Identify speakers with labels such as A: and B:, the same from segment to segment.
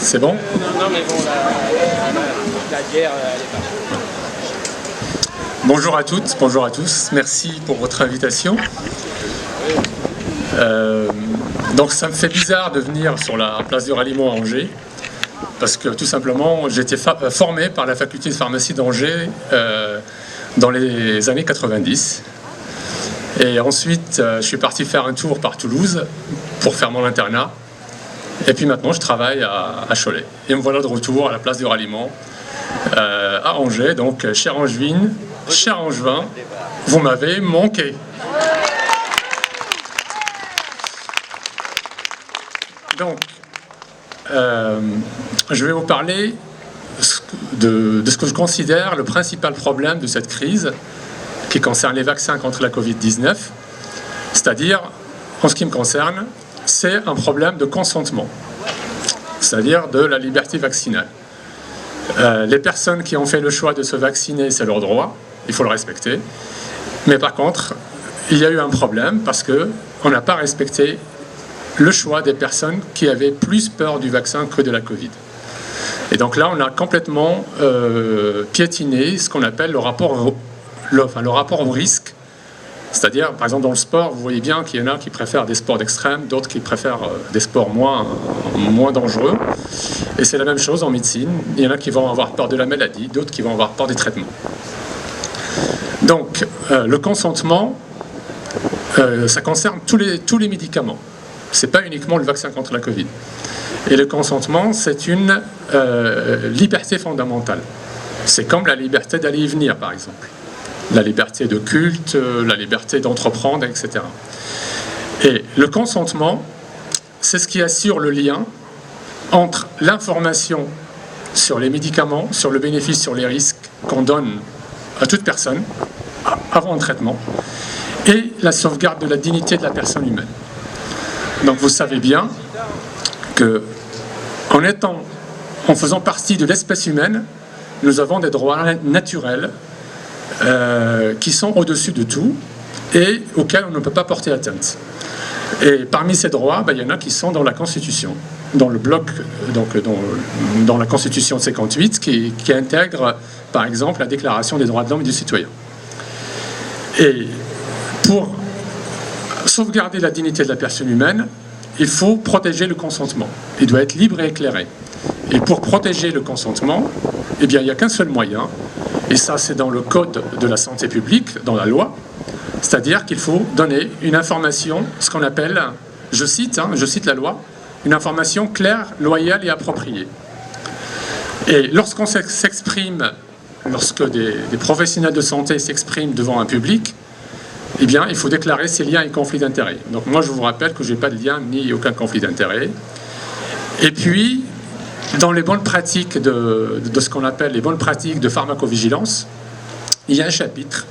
A: C'est bon?
B: Non, mais bon, la guerre, elle est pas...
A: Bonjour à toutes, bonjour à tous. Merci pour votre invitation. Donc ça me fait bizarre de venir sur la place du Ralliement à Angers, parce que tout simplement, j'ai été formé par la faculté de pharmacie d'Angers dans les années 90. Et ensuite, je suis parti faire un tour par Toulouse pour faire mon internat. Et puis maintenant, je travaille à Cholet. Et me voilà de retour à la place du Ralliement à Angers. Donc, chère Angevine, cher Angevin, vous m'avez manqué. Donc, je vais vous parler de ce que je considère le principal problème de cette crise qui concerne les vaccins contre la Covid-19, c'est-à-dire, en ce qui me concerne, c'est un problème de consentement, c'est-à-dire de la liberté vaccinale. Les personnes qui ont fait le choix de se vacciner, c'est leur droit, il faut le respecter, mais par contre, il y a eu un problème parce qu'on n'a pas respecté le choix des personnes qui avaient plus peur du vaccin que de la Covid. Et donc là, on a complètement piétiné ce qu'on appelle le rapport au risque. C'est-à-dire, par exemple, dans le sport, vous voyez bien qu'il y en a qui préfèrent des sports d'extrême, d'autres qui préfèrent des sports moins dangereux. Et c'est la même chose en médecine. Il y en a qui vont avoir peur de la maladie, d'autres qui vont avoir peur des traitements. Donc, le consentement, ça concerne tous les médicaments. Ce n'est pas uniquement le vaccin contre la Covid. Et le consentement, c'est une liberté fondamentale. C'est comme la liberté d'aller et venir, par exemple. La liberté de culte, la liberté d'entreprendre, etc. Et le consentement, c'est ce qui assure le lien entre l'information sur les médicaments, sur le bénéfice, sur les risques qu'on donne à toute personne avant un traitement, et la sauvegarde de la dignité de la personne humaine. Donc vous savez bien que en faisant partie de l'espèce humaine, nous avons des droits naturels qui sont au-dessus de tout et auxquels on ne peut pas porter atteinte. Et parmi ces droits, il y en a qui sont dans la Constitution, dans le bloc, donc dans la Constitution 58, qui intègre, par exemple, la Déclaration des droits de l'homme et du citoyen. Et pour sauvegarder la dignité de la personne humaine, il faut protéger le consentement. Il doit être libre et éclairé. Et pour protéger le consentement, eh bien, il n'y a qu'un seul moyen, et ça c'est dans le Code de la santé publique, dans la loi, c'est-à-dire qu'il faut donner une information, ce qu'on appelle, je cite la loi, une information claire, loyale et appropriée. Et lorsqu'on s'exprime, lorsque des professionnels de santé s'expriment devant un public, eh bien, il faut déclarer ses liens et conflits d'intérêts. Donc moi, je vous rappelle que je n'ai pas de lien ni aucun conflit d'intérêts. Et puis, dans les bonnes pratiques de ce qu'on appelle les bonnes pratiques de pharmacovigilance, il y a un chapitre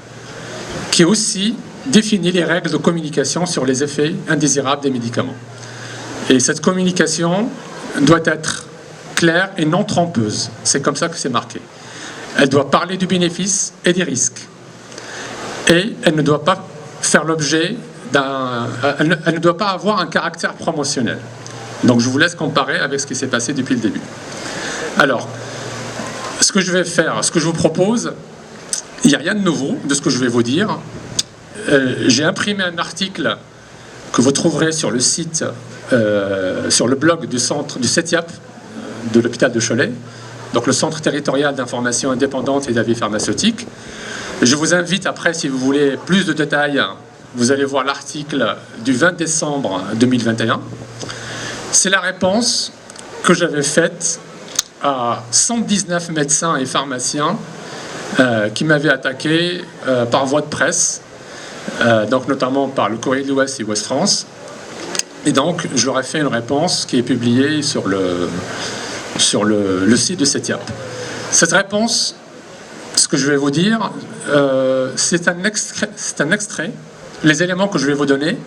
A: qui aussi définit les règles de communication sur les effets indésirables des médicaments. Et cette communication doit être claire et non trompeuse. C'est comme ça que c'est marqué. Elle doit parler du bénéfice et des risques. Et elle ne doit pas faire l'objet elle ne doit pas avoir un caractère promotionnel. Donc je vous laisse comparer avec ce qui s'est passé depuis le début. Alors, ce que je vais faire, ce que je vous propose, il n'y a rien de nouveau de ce que je vais vous dire. J'ai imprimé un article que vous trouverez sur le site, sur le blog du CETIAP de l'hôpital de Cholet, donc le Centre territorial d'information indépendante et d'avis pharmaceutique. Je vous invite après, si vous voulez plus de détails, vous allez voir l'article du 20 décembre 2021. C'est la réponse que j'avais faite à 119 médecins et pharmaciens qui m'avaient attaqué par voie de presse, donc notamment par le Courrier de l'Ouest et Ouest France. Et donc, je leur ai fait une réponse qui est publiée sur le site de CETIAP. Cette réponse, ce que je vais vous dire, c'est un extrait. Les éléments que je vais vous donner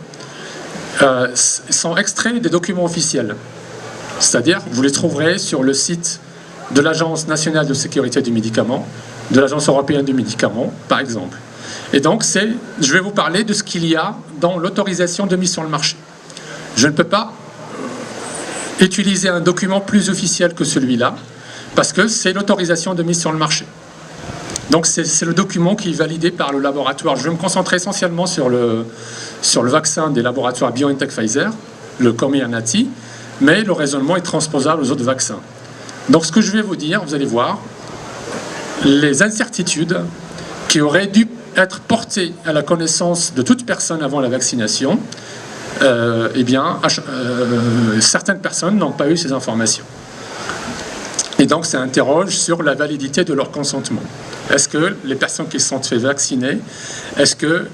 A: sont extraits des documents officiels. C'est-à-dire, vous les trouverez sur le site de l'Agence nationale de sécurité du médicament, de l'Agence européenne du médicament, par exemple. Et donc, je vais vous parler de ce qu'il y a dans l'autorisation de mise sur le marché. Je ne peux pas utiliser un document plus officiel que celui-là, parce que c'est l'autorisation de mise sur le marché. Donc c'est le document qui est validé par le laboratoire. Je vais me concentrer essentiellement sur le vaccin des laboratoires BioNTech Pfizer, le Comirnaty, mais le raisonnement est transposable aux autres vaccins. Donc ce que je vais vous dire, vous allez voir, les incertitudes qui auraient dû être portées à la connaissance de toute personne avant la vaccination, certaines personnes n'ont pas eu ces informations. Et donc ça interroge sur la validité de leur consentement. Est-ce que les personnes qui se sont fait vacciner, est-ce que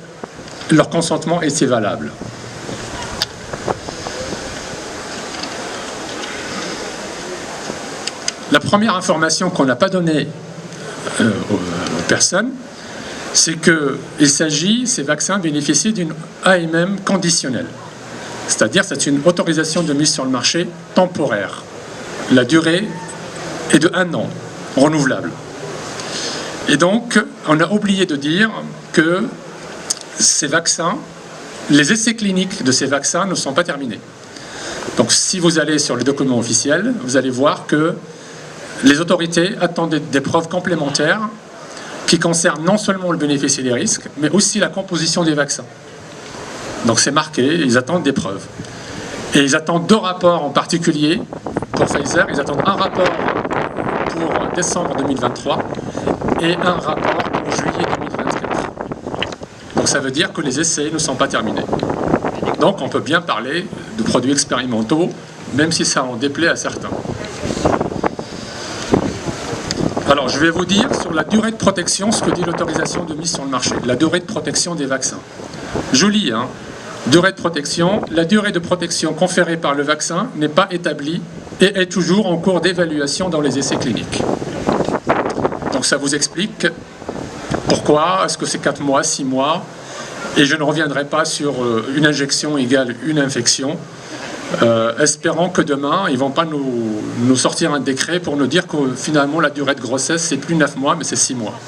A: leur consentement était valable? La première information qu'on n'a pas donnée aux personnes, c'est qu'il s'agit, ces vaccins bénéficient d'une AMM conditionnelle. C'est-à-dire c'est une autorisation de mise sur le marché temporaire. La durée est de 1 an, renouvelable. Et donc, on a oublié de dire que ces vaccins, les essais cliniques de ces vaccins ne sont pas terminés. Donc, si vous allez sur les documents officiels, vous allez voir que les autorités attendent des preuves complémentaires qui concernent non seulement le bénéfice et les risques, mais aussi la composition des vaccins. Donc, c'est marqué, ils attendent des preuves. Et ils attendent 2 rapports en particulier pour Pfizer. Ils attendent un rapport pour décembre 2023 et un rapport pour juillet 2024. Donc ça veut dire que les essais ne sont pas terminés. Donc on peut bien parler de produits expérimentaux, même si ça en déplaît à certains. Alors je vais vous dire sur la durée de protection ce que dit l'autorisation de mise sur le marché, la durée de protection des vaccins. Je lis, durée de protection. La durée de protection conférée par le vaccin n'est pas établie et est toujours en cours d'évaluation dans les essais cliniques. Donc ça vous explique pourquoi, est-ce que c'est 4 mois, 6 mois, et je ne reviendrai pas sur une injection égale une infection, espérant que demain, ils ne vont pas nous sortir un décret pour nous dire que finalement la durée de grossesse, c'est plus 9 mois, mais c'est 6 mois.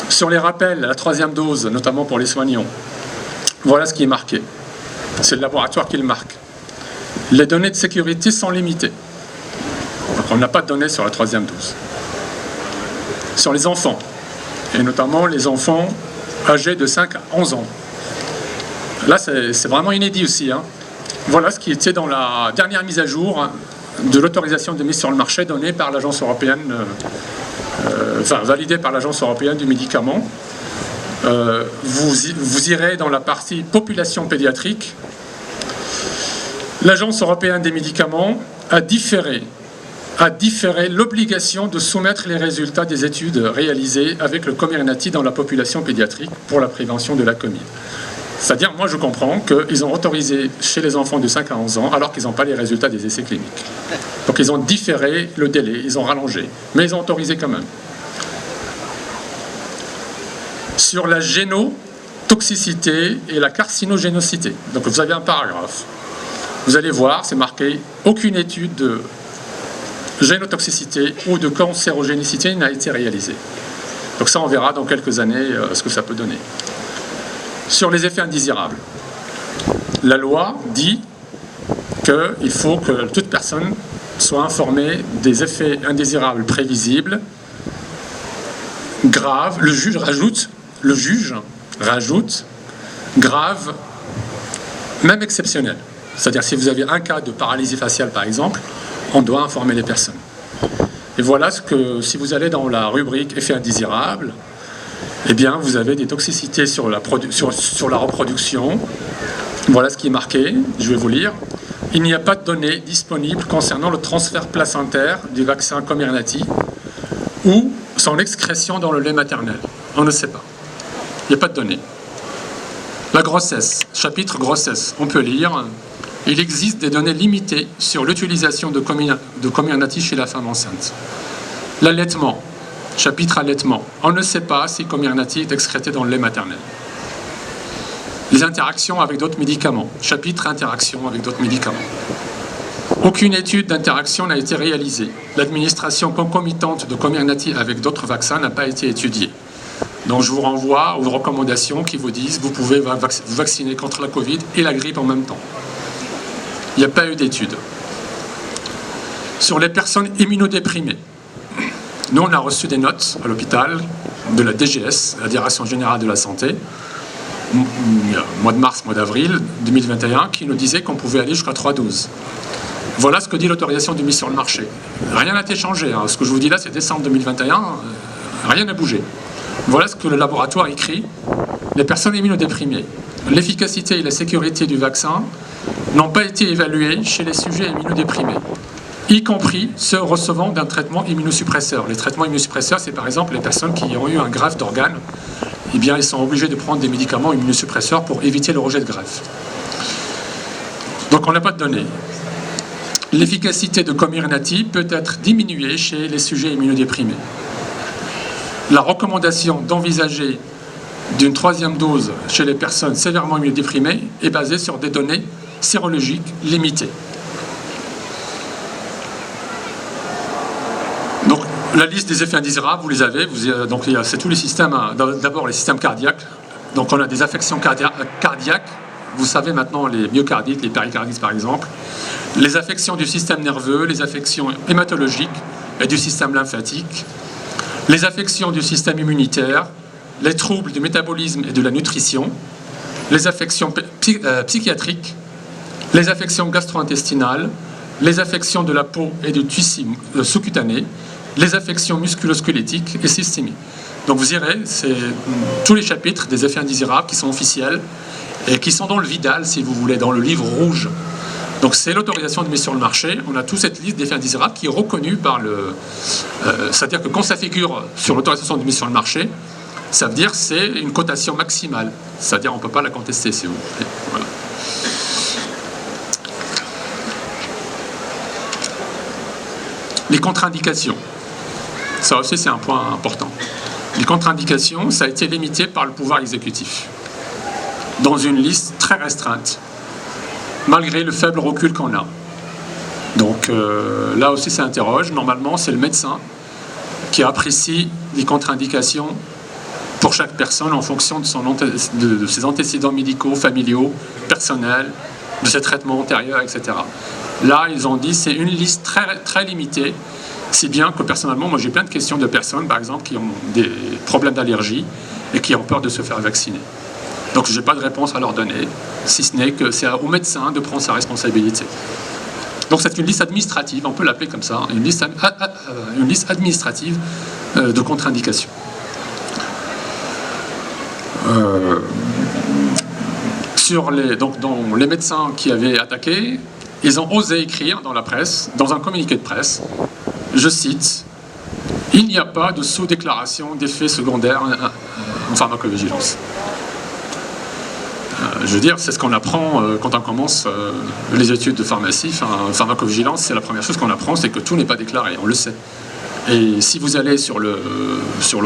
A: Sur les rappels, la 3e dose, notamment pour les soignants, voilà ce qui est marqué. C'est le laboratoire qui le marque. Les données de sécurité sont limitées. Donc on n'a pas de données sur la 3e dose. Sur les enfants, et notamment les enfants âgés de 5 à 11 ans. Là, c'est vraiment inédit aussi. Voilà ce qui était dans la dernière mise à jour de l'autorisation de mise sur le marché donnée par l'Agence européenne, validée par l'Agence européenne du médicament. Vous irez dans la partie population pédiatrique. L'Agence européenne des médicaments a différé l'obligation de soumettre les résultats des études réalisées avec le Comirnaty dans la population pédiatrique pour la prévention de la Covid. C'est-à-dire, moi je comprends qu'ils ont autorisé chez les enfants de 5 à 11 ans alors qu'ils n'ont pas les résultats des essais cliniques. Donc ils ont différé le délai, ils ont rallongé, mais ils ont autorisé quand même. Sur la génotoxicité et la carcinogénicité, donc vous avez un paragraphe. Vous allez voir, c'est marqué « Aucune étude de génotoxicité ou de cancérogénicité n'a été réalisée ». Donc ça, on verra dans quelques années ce que ça peut donner. Sur les effets indésirables, la loi dit qu'il faut que toute personne soit informée des effets indésirables prévisibles, graves. Le juge rajoute grave, même exceptionnel. C'est-à-dire si vous avez un cas de paralysie faciale par exemple, on doit informer les personnes. Et voilà ce que, si vous allez dans la rubrique effets indésirables, eh bien vous avez des toxicités sur la reproduction. Voilà ce qui est marqué, je vais vous lire. Il n'y a pas de données disponibles concernant le transfert placentaire du vaccin Comirnaty ou son excrétion dans le lait maternel. On ne sait pas. Il n'y a pas de données. La grossesse, chapitre grossesse, on peut lire. Il existe des données limitées sur l'utilisation de Comirnaty chez la femme enceinte. L'allaitement, chapitre allaitement. On ne sait pas si Comirnaty est excrété dans le lait maternel. Les interactions avec d'autres médicaments, chapitre interaction avec d'autres médicaments. Aucune étude d'interaction n'a été réalisée. L'administration concomitante de Comirnaty avec d'autres vaccins n'a pas été étudiée. Donc je vous renvoie aux recommandations qui vous disent que vous pouvez vous vacciner contre la Covid et la grippe en même temps. Il n'y a pas eu d'études. Sur les personnes immunodéprimées, nous, on a reçu des notes à l'hôpital de la DGS, la Direction Générale de la Santé, mois de mars, mois d'avril 2021, qui nous disait qu'on pouvait aller jusqu'à 3,12. Voilà ce que dit l'autorisation de mise sur le marché. Rien n'a été changé. Hein. Ce que je vous dis là, c'est décembre 2021, rien n'a bougé. Voilà ce que le laboratoire écrit. Les personnes immunodéprimées, l'efficacité et la sécurité du vaccin n'ont pas été évaluées chez les sujets immunodéprimés, y compris ceux recevant d'un traitement immunosuppresseur. Les traitements immunosuppresseurs, c'est par exemple les personnes qui ont eu un greffe d'organes. Eh bien, ils sont obligés de prendre des médicaments immunosuppresseurs pour éviter le rejet de greffe. Donc, on n'a pas de données. L'efficacité de Comirnaty peut être diminuée chez les sujets immunodéprimés. La recommandation d'envisager d'une 3e dose chez les personnes sévèrement immunodéprimées est basée sur des données sérologiques limitées. Donc, la liste des effets indésirables, vous les avez. Donc, c'est tous les systèmes. D'abord, les systèmes cardiaques. Donc, on a des affections cardiaques. Vous savez maintenant les myocardites, les péricardites par exemple. Les affections du système nerveux, les affections hématologiques et du système lymphatique. Les affections du système immunitaire, les troubles du métabolisme et de la nutrition, les affections psychiatriques, les affections gastro-intestinales, les affections de la peau et du tissu sous-cutané, les affections musculo-squelettiques et systémiques. Donc vous irez, c'est tous les chapitres des effets indésirables qui sont officiels et qui sont dans le Vidal, si vous voulez, dans le livre rouge. Donc c'est l'autorisation de mise sur le marché. On a toute cette liste d'effets indésirables qui est reconnue par le... c'est-à-dire que quand ça figure sur l'autorisation de mise sur le marché, ça veut dire que c'est une cotation maximale. C'est-à-dire qu'on ne peut pas la contester, si vous voulez. Voilà. Les contre-indications. Ça aussi, c'est un point important. Les contre-indications, ça a été limité par le pouvoir exécutif, dans une liste très restreinte, malgré le faible recul qu'on a. Donc là aussi, ça interroge. Normalement, c'est le médecin qui apprécie les contre-indications pour chaque personne en fonction de ses antécédents médicaux, familiaux, personnels, de ses traitements antérieurs, etc. Là, ils ont dit c'est une liste très, très limitée, si bien que personnellement, moi j'ai plein de questions de personnes, par exemple, qui ont des problèmes d'allergie et qui ont peur de se faire vacciner. Donc je n'ai pas de réponse à leur donner, si ce n'est que c'est au médecin de prendre sa responsabilité. Donc c'est une liste administrative, on peut l'appeler comme ça, une liste administrative de contre-indications. Donc dans les médecins qui avaient attaqué, ils ont osé écrire dans la presse, dans un communiqué de presse, je cite, « Il n'y a pas de sous-déclaration d'effets secondaires en pharmacovigilance ». Je veux dire, c'est ce qu'on apprend quand on commence les études de pharmacie. Enfin, pharmacovigilance, c'est la première chose qu'on apprend, c'est que tout n'est pas déclaré, on le sait. Et si vous allez sur le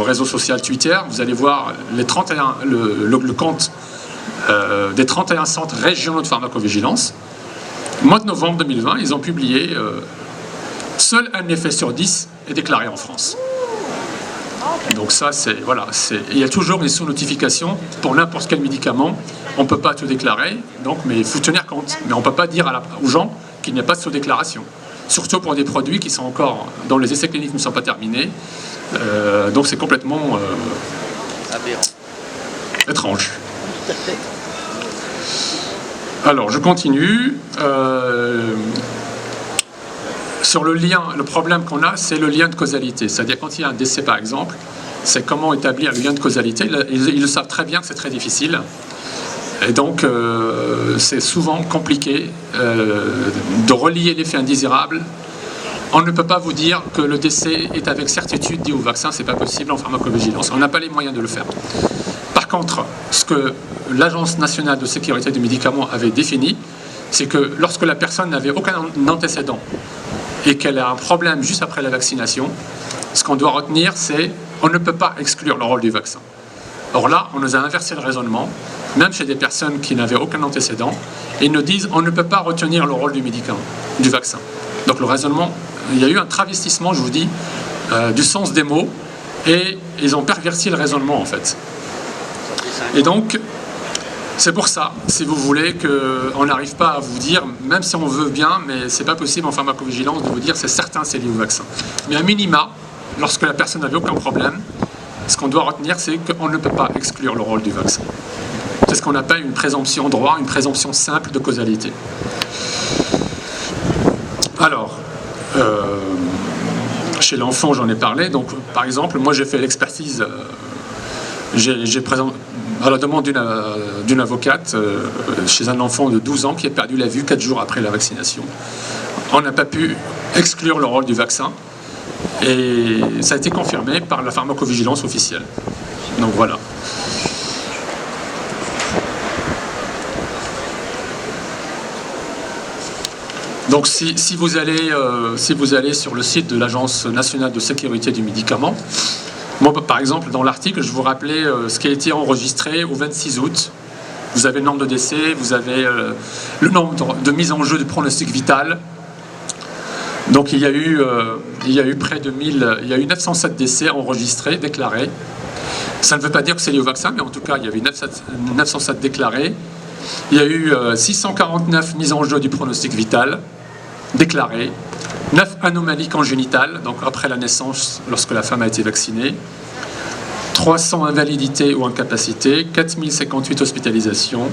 A: réseau social Twitter, vous allez voir le compte des 31 centres régionaux de pharmacovigilance. Mois de novembre 2020, ils ont publié seul un effet sur 10 est déclaré en France. Et donc ça, voilà, il y a toujours une sous-notification pour n'importe quel médicament. On ne peut pas tout déclarer, mais il faut tenir compte. Mais on ne peut pas dire aux gens qu'il n'y a pas de sous-déclaration. Surtout pour des produits qui sont encore, dont les essais cliniques ne sont pas terminés. Donc c'est complètement étrange. Alors, je continue. Sur le lien, le problème qu'on a, c'est le lien de causalité. C'est-à-dire quand il y a un décès, par exemple, c'est comment établir le lien de causalité. Ils le savent très bien que c'est très difficile. Et donc, c'est souvent compliqué de relier l'effet indésirable. On ne peut pas vous dire que le décès est avec certitude lié au vaccin, c'est pas possible en pharmacovigilance. On n'a pas les moyens de le faire. Par contre, ce que l'Agence nationale de sécurité du médicament avait défini, c'est que lorsque la personne n'avait aucun antécédent et qu'elle a un problème juste après la vaccination, ce qu'on doit retenir, c'est on ne peut pas exclure le rôle du vaccin. Or là, on nous a inversé le raisonnement, même chez des personnes qui n'avaient aucun antécédent, et ils nous disent on ne peut pas retenir le rôle du médicament, du vaccin. Donc le raisonnement, il y a eu un travestissement, je vous dis, du sens des mots, et ils ont perverti le raisonnement en fait. Et donc, C'est pour ça, si vous voulez, qu'on n'arrive pas à vous dire, même si on veut bien, mais c'est pas possible en pharmacovigilance de vous dire c'est certain c'est lié au vaccin. Mais à minima, lorsque la personne n'avait aucun problème, ce qu'on doit retenir, c'est qu'on ne peut pas exclure le rôle du vaccin. C'est ce qu'on appelle une présomption droit, une présomption simple de causalité. Alors, chez l'enfant, j'en ai parlé. Donc, par exemple, moi, j'ai fait l'expertise. J'ai présenté à la demande d'une avocate chez un enfant de 12 ans qui a perdu la vue 4 jours après la vaccination. On n'a pas pu exclure le rôle du vaccin et ça a été confirmé par la pharmacovigilance officielle. Donc voilà. Donc si vous allez sur le site de l'Agence nationale de sécurité du médicament, moi, par exemple, dans l'article, je vous rappelais ce qui a été enregistré au 26 août. Vous avez le nombre de décès, vous avez le nombre de mises en jeu du pronostic vital. Donc il y a eu près de 1000, il y a eu 907 décès enregistrés, déclarés. Ça ne veut pas dire que c'est lié au vaccin, mais en tout cas, il y avait 907 déclarés. Il y a eu 649 mises en jeu du pronostic vital, déclarées. 9 anomalies congénitales, donc après la naissance, lorsque la femme a été vaccinée. 300 invalidités ou incapacités, 4058 hospitalisations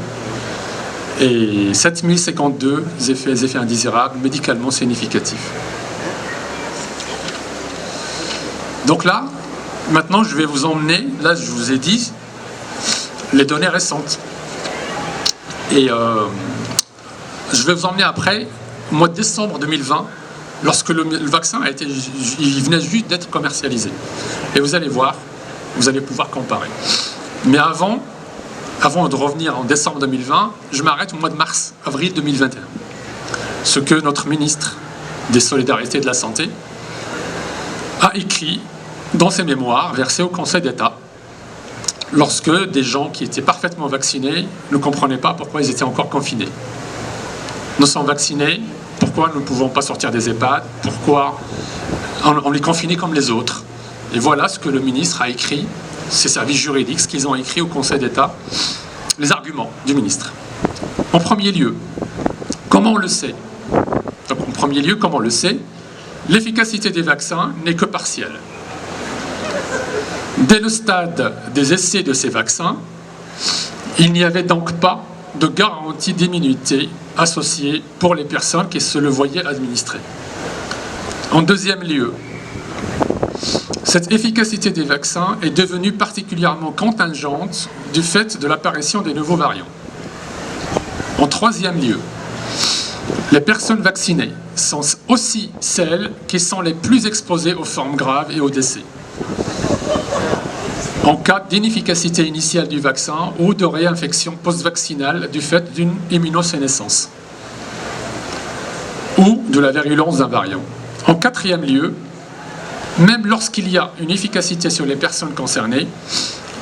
A: et 7052 effets indésirables médicalement significatifs. Donc là, maintenant je vais vous emmener, là je vous ai dit, les données récentes. Et je vais vous emmener après, au mois de décembre 2020, lorsque le vaccin il venait juste d'être commercialisé. Et vous allez voir, vous allez pouvoir comparer. Mais avant de revenir en décembre 2020, je m'arrête au mois de mars, avril 2021. Ce que notre ministre des Solidarités et de la Santé a écrit dans ses mémoires versés au Conseil d'État, lorsque des gens qui étaient parfaitement vaccinés ne comprenaient pas pourquoi ils étaient encore confinés. Nous sommes vaccinés, pourquoi nous ne pouvons pas sortir des EHPAD? Pourquoi on les confinait comme les autres? Et voilà ce que le ministre a écrit, ses services juridiques, ce qu'ils ont écrit au Conseil d'État, les arguments du ministre. En premier lieu, comment on le sait? Donc, en premier lieu, comment on le sait? L'efficacité des vaccins n'est que partielle. Dès le stade des essais de ces vaccins, il n'y avait donc pas de garantie d'immunité associée pour les personnes qui se le voyaient administrer. En deuxième lieu, cette efficacité des vaccins est devenue particulièrement contingente du fait de l'apparition des nouveaux variants. En troisième lieu, les personnes vaccinées sont aussi celles qui sont les plus exposées aux formes graves et aux décès. En cas d'inefficacité initiale du vaccin ou de réinfection post-vaccinale du fait d'une immunosénescence ou de la virulence d'un variant. En quatrième lieu, même lorsqu'il y a une efficacité sur les personnes concernées,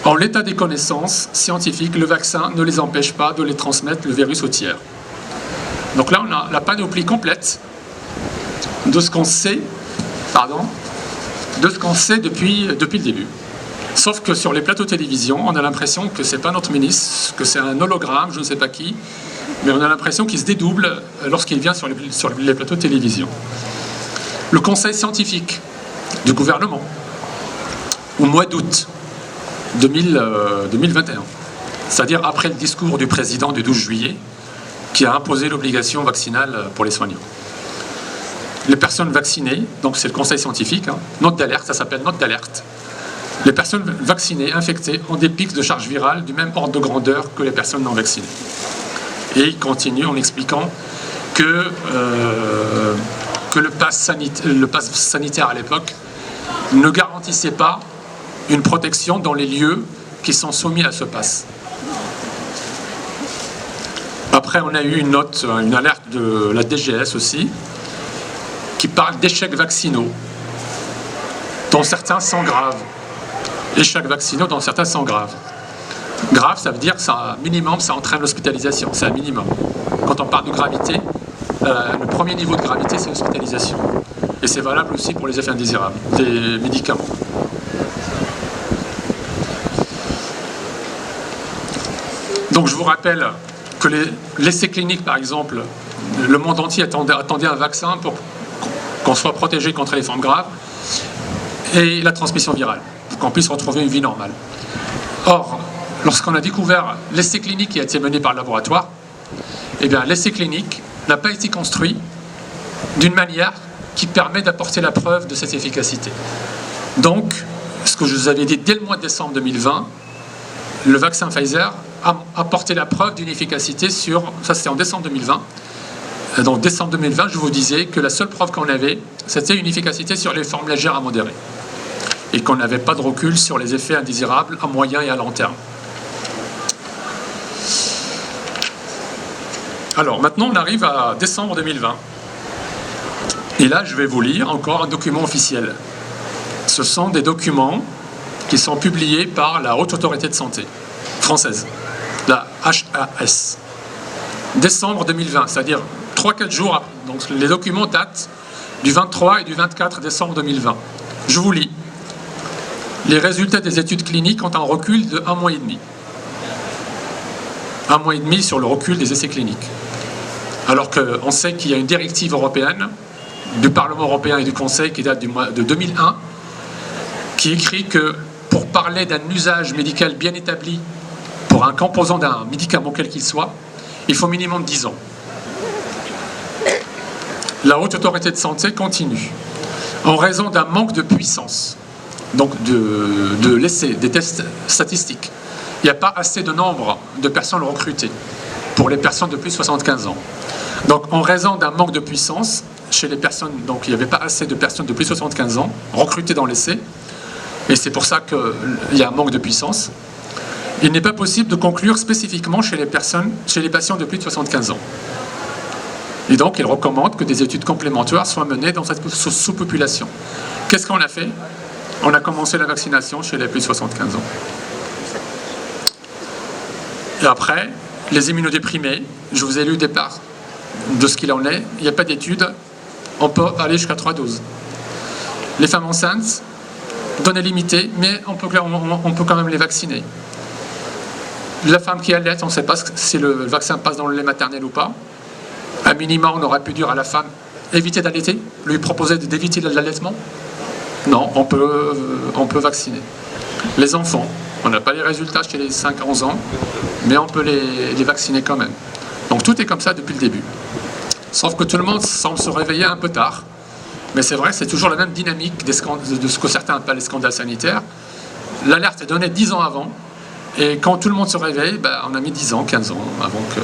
A: en l'état des connaissances scientifiques, le vaccin ne les empêche pas de les transmettre le virus au tiers. Donc là, on a la panoplie complète de ce qu'on sait, depuis le début. Sauf que sur les plateaux télévision, on a l'impression que c'est pas notre ministre, que c'est un hologramme, je ne sais pas qui, mais on a l'impression qu'il se dédouble lorsqu'il vient sur les plateaux de télévision. Le conseil scientifique du gouvernement, au mois d'août 2021, c'est-à-dire après le discours du président du 12 juillet, qui a imposé l'obligation vaccinale pour les soignants. Les personnes vaccinées, donc c'est le conseil scientifique, note d'alerte, ça s'appelle note d'alerte. Les personnes vaccinées, infectées, ont des pics de charge virale du même ordre de grandeur que les personnes non vaccinées. Et il continue en expliquant que le pass sanitaire à l'époque ne garantissait pas une protection dans les lieux qui sont soumis à ce pass. Après, on a eu une alerte de la DGS aussi, qui parle d'échecs vaccinaux, dont certains sont graves. Échecs vaccinaux dont certains sont graves. Grave, ça veut dire que ça, minimum, ça entraîne l'hospitalisation, c'est un minimum. Quand on parle de gravité, le premier niveau de gravité, c'est l'hospitalisation. Et c'est valable aussi pour les effets indésirables des médicaments. Donc je vous rappelle que l'essai clinique, par exemple, le monde entier attendait un vaccin pour qu'on soit protégé contre les formes graves et la transmission virale, pour qu'on puisse retrouver une vie normale. Or, lorsqu'on a découvert l'essai clinique qui a été mené par le laboratoire, eh bien, l'essai clinique n'a pas été construit d'une manière qui permet d'apporter la preuve de cette efficacité. Donc, ce que je vous avais dit dès le mois de décembre 2020, le vaccin Pfizer a apporté la preuve d'une efficacité sur, ça c'était en décembre 2020, donc décembre 2020, je vous disais que la seule preuve qu'on avait, c'était une efficacité sur les formes légères à modérées, et qu'on n'avait pas de recul sur les effets indésirables à moyen et à long terme. Alors maintenant on arrive à décembre 2020, et là je vais vous lire encore un document officiel. Ce sont des documents qui sont publiés par la Haute Autorité de Santé française, la HAS. Décembre 2020, c'est-à-dire 3-4 jours après. Donc les documents datent du 23 et du 24 décembre 2020. Je vous lis. Les résultats des études cliniques ont un recul de 1 mois et demi. 1 mois et demi sur le recul des essais cliniques. Alors qu'on sait qu'il y a une directive européenne, du Parlement européen et du Conseil qui date de 2001, qui écrit que pour parler d'un usage médical bien établi pour un composant d'un médicament quel qu'il soit, il faut minimum 10 ans. La Haute Autorité de Santé continue. En raison d'un manque de puissance, donc de l'essai, des tests statistiques, il n'y a pas assez de nombre de personnes recrutées pour les personnes de plus de 75 ans. Donc en raison d'un manque de puissance chez les personnes, donc il n'y avait pas assez de personnes de plus de 75 ans recrutées dans l'essai, et c'est pour ça qu'il y a un manque de puissance. Il n'est pas possible de conclure spécifiquement chez les patients de plus de 75 ans. Et donc, il recommande que des études complémentaires soient menées dans cette sous-population. Qu'est-ce qu'on a fait? On a commencé la vaccination chez les plus de 75 ans. Et après, les immunodéprimés, je vous ai lu au départ de ce qu'il en est, il n'y a pas d'études, on peut aller jusqu'à 3 doses. Les femmes enceintes, données limitées, mais on peut quand même les vacciner. La femme qui allait, on ne sait pas si le vaccin passe dans le lait maternel ou pas. À minima, on aurait pu dire à la femme éviter d'allaiter, lui proposer d'éviter l'allaitement. Non, on peut vacciner. Les enfants, on n'a pas les résultats chez les 5-11 ans, mais on peut les vacciner quand même. Donc tout est comme ça depuis le début. Sauf que tout le monde semble se réveiller un peu tard. Mais c'est vrai, c'est toujours la même dynamique de ce que certains appellent les scandales sanitaires. L'alerte est donnée 10 ans avant. Et quand tout le monde se réveille, on a mis 10 ans, 15 ans avant que...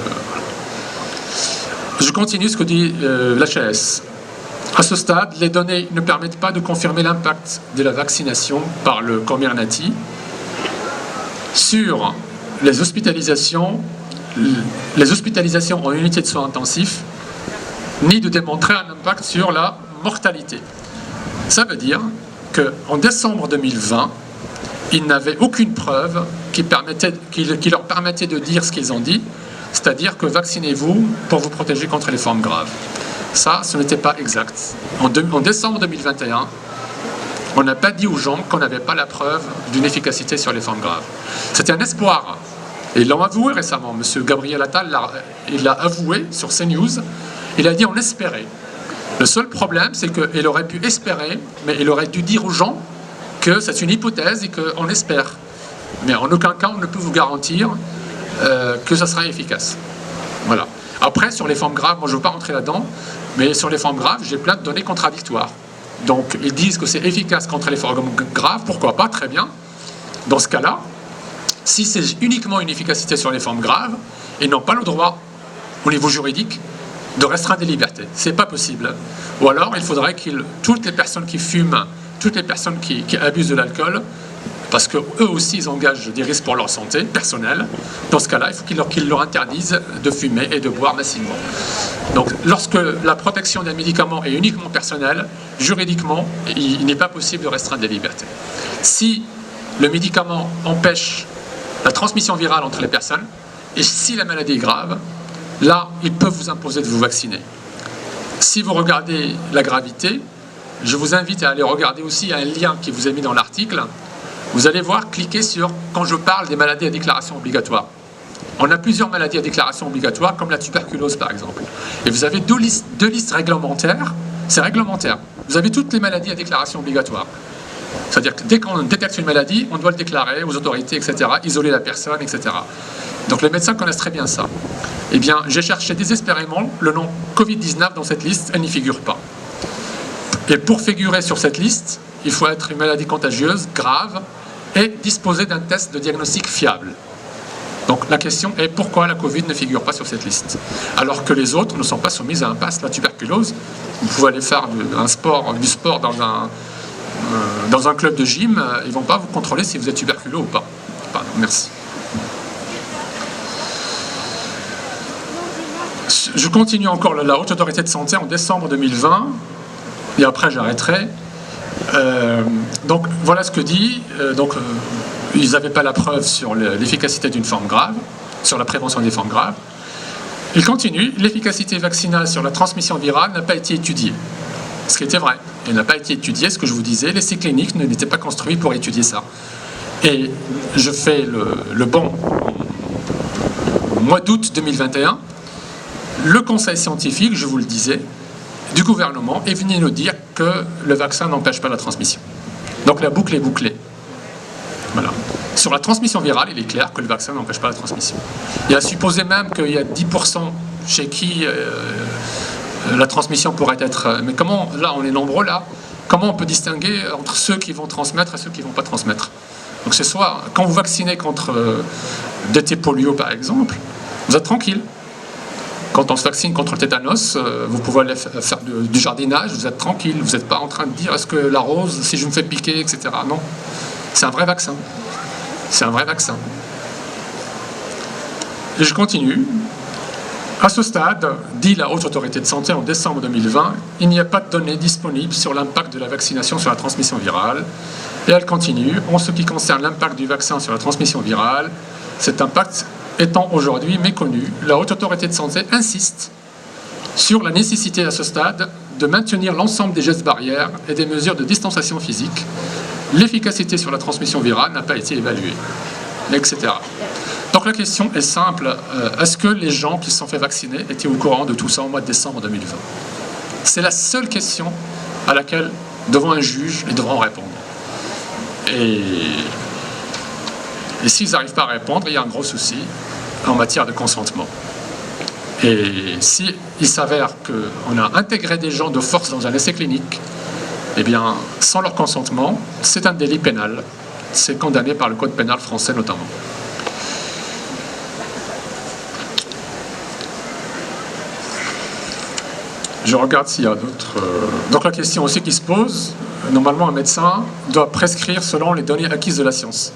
A: Je continue ce que dit l'HAS. À ce stade, les données ne permettent pas de confirmer l'impact de la vaccination par le Comirnaty sur les hospitalisations en unité de soins intensifs, ni de démontrer un impact sur la mortalité. Ça veut dire qu'en décembre 2020, ils n'avaient aucune preuve qui leur permettait de dire ce qu'ils ont dit, c'est-à-dire que vaccinez-vous pour vous protéger contre les formes graves. Ça, ce n'était pas exact. En décembre 2021, on n'a pas dit aux gens qu'on n'avait pas la preuve d'une efficacité sur les formes graves. C'était un espoir. Et ils l'ont avoué récemment. M. Gabriel Attal il l'a avoué sur CNews. Il a dit on espérait. Le seul problème, c'est qu'il aurait pu espérer, mais il aurait dû dire aux gens que c'est une hypothèse et qu'on espère. Mais en aucun cas, on ne peut vous garantir que ça sera efficace. Voilà. Après, sur les formes graves, moi je ne veux pas rentrer là-dedans, mais sur les formes graves, j'ai plein de données contradictoires. Donc, ils disent que c'est efficace contre les formes graves, pourquoi pas, très bien. Dans ce cas-là, si c'est uniquement une efficacité sur les formes graves, ils n'ont pas le droit, au niveau juridique, de restreindre les libertés. C'est pas possible. Ou alors, il faudrait que toutes les personnes qui fument, toutes les personnes qui abusent de l'alcool, parce qu'eux aussi, ils engagent des risques pour leur santé personnelle. Dans ce cas-là, il faut qu'ils leur interdisent de fumer et de boire massivement. Donc, lorsque la protection d'un médicament est uniquement personnelle, juridiquement, il n'est pas possible de restreindre les libertés. Si le médicament empêche la transmission virale entre les personnes, et si la maladie est grave, là, ils peuvent vous imposer de vous vacciner. Si vous regardez la gravité, je vous invite à aller regarder aussi un lien qui vous est mis dans l'article. Vous allez voir, cliquez sur « Quand je parle des maladies à déclaration obligatoire ». On a plusieurs maladies à déclaration obligatoire, comme la tuberculose par exemple. Et vous avez deux listes réglementaires, c'est réglementaire. Vous avez toutes les maladies à déclaration obligatoire. C'est-à-dire que dès qu'on détecte une maladie, on doit le déclarer aux autorités, etc., isoler la personne, etc. Donc les médecins connaissent très bien ça. Eh bien, j'ai cherché désespérément le nom Covid-19 dans cette liste, elle n'y figure pas. Et pour figurer sur cette liste, il faut être une maladie contagieuse, grave, et disposer d'un test de diagnostic fiable. Donc la question est pourquoi la Covid ne figure pas sur cette liste, alors que les autres ne sont pas soumises à un pass. La tuberculose, vous pouvez aller faire du sport dans un club de gym, ils ne vont pas vous contrôler si vous êtes tuberculeux ou pas. Pardon, merci. Je continue encore la Haute Autorité de Santé en décembre 2020, et après j'arrêterai. Donc voilà ce que dit. Ils n'avaient pas la preuve sur l'efficacité d'une forme grave, sur la prévention des formes graves. Il continue, l'efficacité vaccinale sur la transmission virale n'a pas été étudiée. Ce qui était vrai. Elle n'a pas été étudiée, ce que je vous disais, l'essai clinique n'était pas construit pour étudier ça. Et je fais le bon au mois d'août 2021, le conseil scientifique, je vous le disais, du gouvernement est venu nous dire que le vaccin n'empêche pas la transmission. Donc la boucle est bouclée. Voilà. Sur la transmission virale, il est clair que le vaccin n'empêche pas la transmission. Il y a supposé même qu'il y a 10% chez qui la transmission pourrait être... Mais comment, là, on est nombreux là, comment on peut distinguer entre ceux qui vont transmettre et ceux qui ne vont pas transmettre? Donc c'est soit, quand vous vaccinez contre DT polio par exemple, vous êtes tranquille. Quand on se vaccine contre le tétanos, vous pouvez aller faire du jardinage, vous êtes tranquille, vous n'êtes pas en train de dire est-ce que la rose, si je me fais piquer, etc. Non. C'est un vrai vaccin. C'est un vrai vaccin. Et je continue. À ce stade, dit la Haute Autorité de Santé en décembre 2020, il n'y a pas de données disponibles sur l'impact de la vaccination sur la transmission virale. Et elle continue. En ce qui concerne l'impact du vaccin sur la transmission virale, cet impact étant aujourd'hui méconnu, la Haute Autorité de Santé insiste sur la nécessité à ce stade de maintenir l'ensemble des gestes barrières et des mesures de distanciation physique. L'efficacité sur la transmission virale n'a pas été évaluée, etc. Donc la question est simple, est-ce que les gens qui se sont fait vacciner étaient au courant de tout ça au mois de décembre 2020? C'est la seule question à laquelle, devant un juge, ils devront répondre. Et s'ils n'arrivent pas à répondre, il y a un gros souci en matière de consentement. Et s'il s'avère qu'on a intégré des gens de force dans un essai clinique, eh bien, sans leur consentement, c'est un délit pénal. C'est condamné par le Code pénal français notamment. Je regarde s'il y a d'autres... Donc la question aussi qui se pose, normalement un médecin doit prescrire selon les données acquises de la science.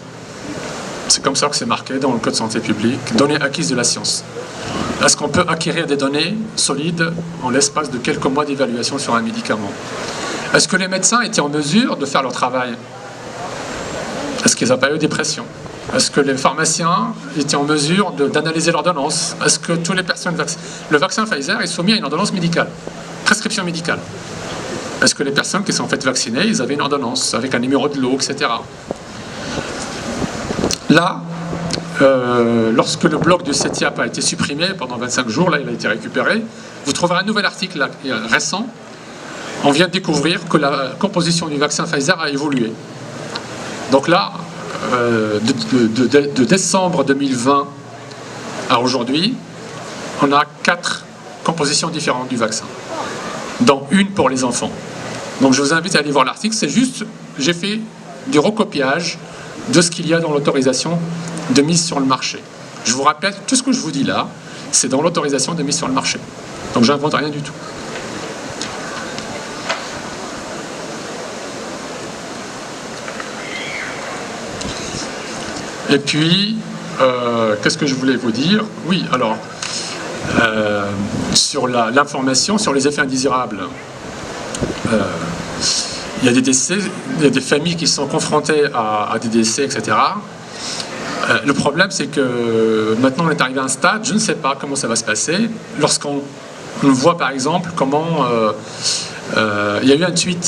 A: C'est comme ça que c'est marqué dans le Code santé publique, données acquises de la science. Est-ce qu'on peut acquérir des données solides en l'espace de quelques mois d'évaluation sur un médicament? Est-ce que les médecins étaient en mesure de faire leur travail? Est-ce qu'ils n'ont pas eu des pressions? Est-ce que les pharmaciens étaient en mesure d'analyser l'ordonnance? Est-ce que toutes les personnes... Le vaccin Pfizer est soumis à une ordonnance médicale, prescription médicale. Est-ce que les personnes qui sont faites vacciner, ils avaient une ordonnance avec un numéro de lot, etc. Là, lorsque le bloc de CETIAP a été supprimé pendant 25 jours, là il a été récupéré, vous trouverez un nouvel article là, récent. On vient de découvrir que la composition du vaccin Pfizer a évolué. Donc là, de décembre 2020 à aujourd'hui, on a 4 compositions différentes du vaccin, dont une pour les enfants. Donc je vous invite à aller voir l'article, c'est juste, j'ai fait du recopiage de ce qu'il y a dans l'autorisation de mise sur le marché. Je vous rappelle, tout ce que je vous dis là, c'est dans l'autorisation de mise sur le marché. Donc j'invente rien du tout. Et puis, qu'est-ce que je voulais vous dire? Oui, alors, sur l'information, sur les effets indésirables, il y a des décès, il y a des familles qui sont confrontées à des décès, etc. Le problème, c'est que maintenant on est arrivé à un stade, je ne sais pas comment ça va se passer, lorsqu'on voit par exemple comment il y a eu un tweet